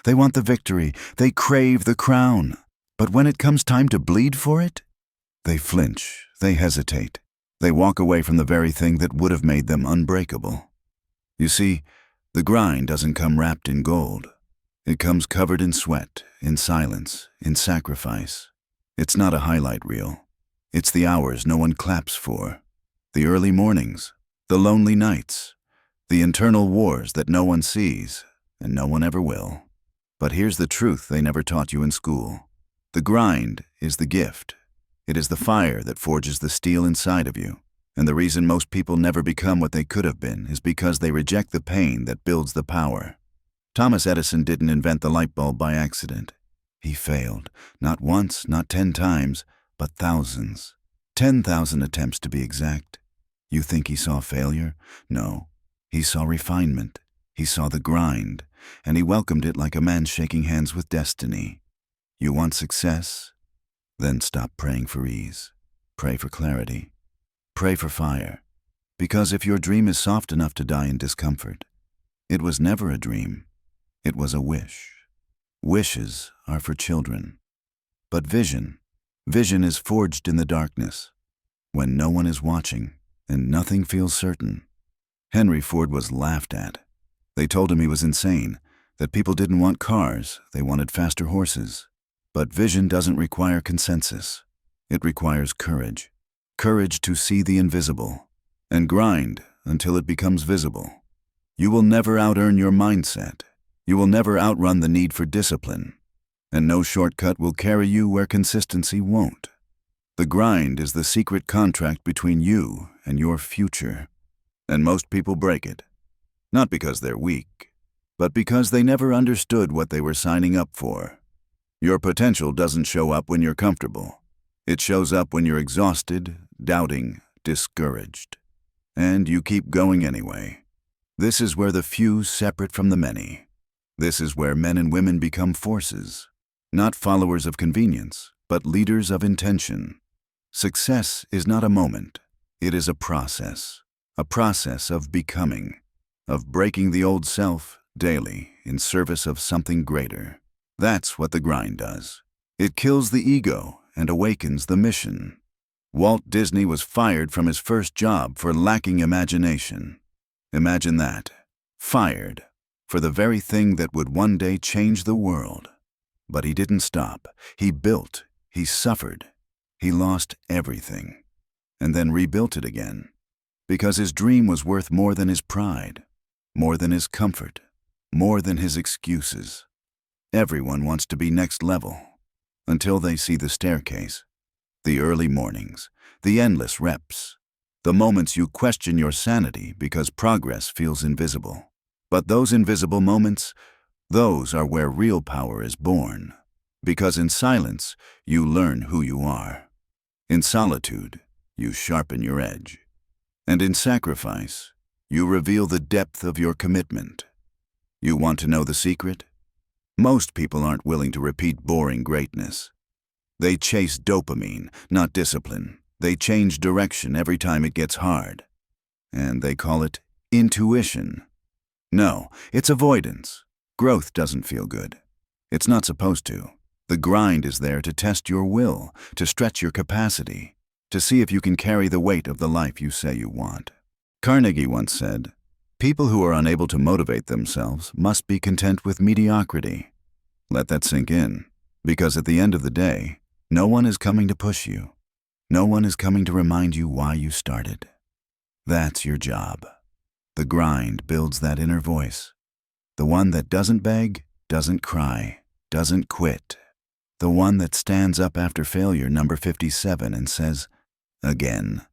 They want the victory. They crave the crown. But when it comes time to bleed for it, they flinch. They hesitate. They walk away from the very thing that would have made them unbreakable. You see, the grind doesn't come wrapped in gold. It comes covered in sweat, in silence, in sacrifice. It's not a highlight reel. It's the hours no one claps for, the early mornings, the lonely nights, the internal wars that no one sees, and no one ever will. But here's the truth they never taught you in school. The grind is the gift. It is the fire that forges the steel inside of you. And the reason most people never become what they could have been is because they reject the pain that builds the power. Thomas Edison didn't invent the light bulb by accident. He failed, not once, not 10 times, but thousands. 10,000 attempts to be exact. You think he saw failure? No. He saw refinement. He saw the grind, and he welcomed it like a man shaking hands with destiny. You want success? Then stop praying for ease. Pray for clarity. Pray for fire. Because if your dream is soft enough to die in discomfort, it was never a dream. It was a wish. Wishes are for children. But vision is forged in the darkness, when no one is watching and nothing feels certain. Henry Ford was laughed at. They told him he was insane, that people didn't want cars, they wanted faster horses. But vision doesn't require consensus. It requires courage. Courage to see the invisible, and grind until it becomes visible. You will never out-earn your mindset. You will never outrun the need for discipline. And no shortcut will carry you where consistency won't. The grind is the secret contract between you and your future. And most people break it. Not because they're weak, but because they never understood what they were signing up for. Your potential doesn't show up when you're comfortable. It shows up when you're exhausted, doubting, discouraged. And you keep going anyway. This is where the few separate from the many. This is where men and women become forces, not followers of convenience, but leaders of intention. Success is not a moment. It is a process of becoming, of breaking the old self daily in service of something greater. That's what the grind does. It kills the ego and awakens the mission. Walt Disney was fired from his first job for lacking imagination. Imagine that. Fired for the very thing that would one day change the world. But he didn't stop. He built. He suffered. He lost everything. And then rebuilt it again. Because his dream was worth more than his pride, more than his comfort, more than his excuses. Everyone wants to be next level, until they see the staircase, the early mornings, the endless reps, the moments you question your sanity because progress feels invisible. But those invisible moments, those are where real power is born. Because in silence, you learn who you are. In solitude, you sharpen your edge. And in sacrifice, you reveal the depth of your commitment. You want to know the secret? Most people aren't willing to repeat boring greatness. They chase dopamine, not discipline. They change direction every time it gets hard. And they call it intuition. No, it's avoidance. Growth doesn't feel good. It's not supposed to. The grind is there to test your will, to stretch your capacity, to see if you can carry the weight of the life you say you want. Carnegie once said, "People who are unable to motivate themselves must be content with mediocrity." Let that sink in, because at the end of the day, no one is coming to push you. No one is coming to remind you why you started. That's your job. The grind builds that inner voice. The one that doesn't beg, doesn't cry, doesn't quit. The one that stands up after failure number 57 and says, "Again."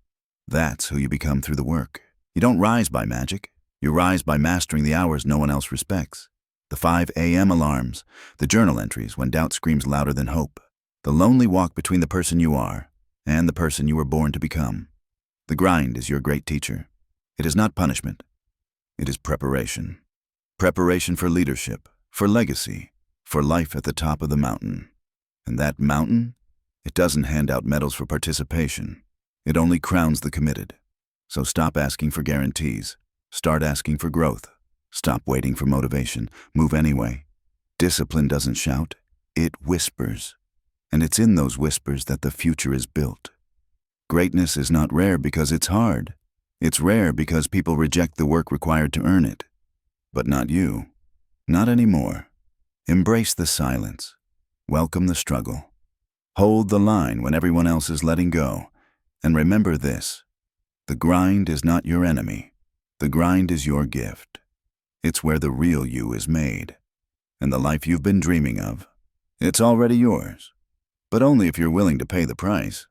That's who you become through the work. You don't rise by magic. You rise by mastering the hours no one else respects. The 5 a.m. alarms, the journal entries when doubt screams louder than hope, the lonely walk between the person you are and the person you were born to become. The grind is your great teacher. It is not punishment. It is preparation. Preparation for leadership, for legacy, for life at the top of the mountain. And that mountain, it doesn't hand out medals for participation. It only crowns the committed. So stop asking for guarantees. Start asking for growth. Stop waiting for motivation. Move anyway. Discipline doesn't shout, it whispers. And it's in those whispers that the future is built. Greatness is not rare because it's hard. It's rare because people reject the work required to earn it. But not you. Not anymore. Embrace the silence. Welcome the struggle. Hold the line when everyone else is letting go. And remember this: the grind is not your enemy. The grind is your gift. It's where the real you is made. And the life you've been dreaming of, it's already yours. But only if you're willing to pay the price.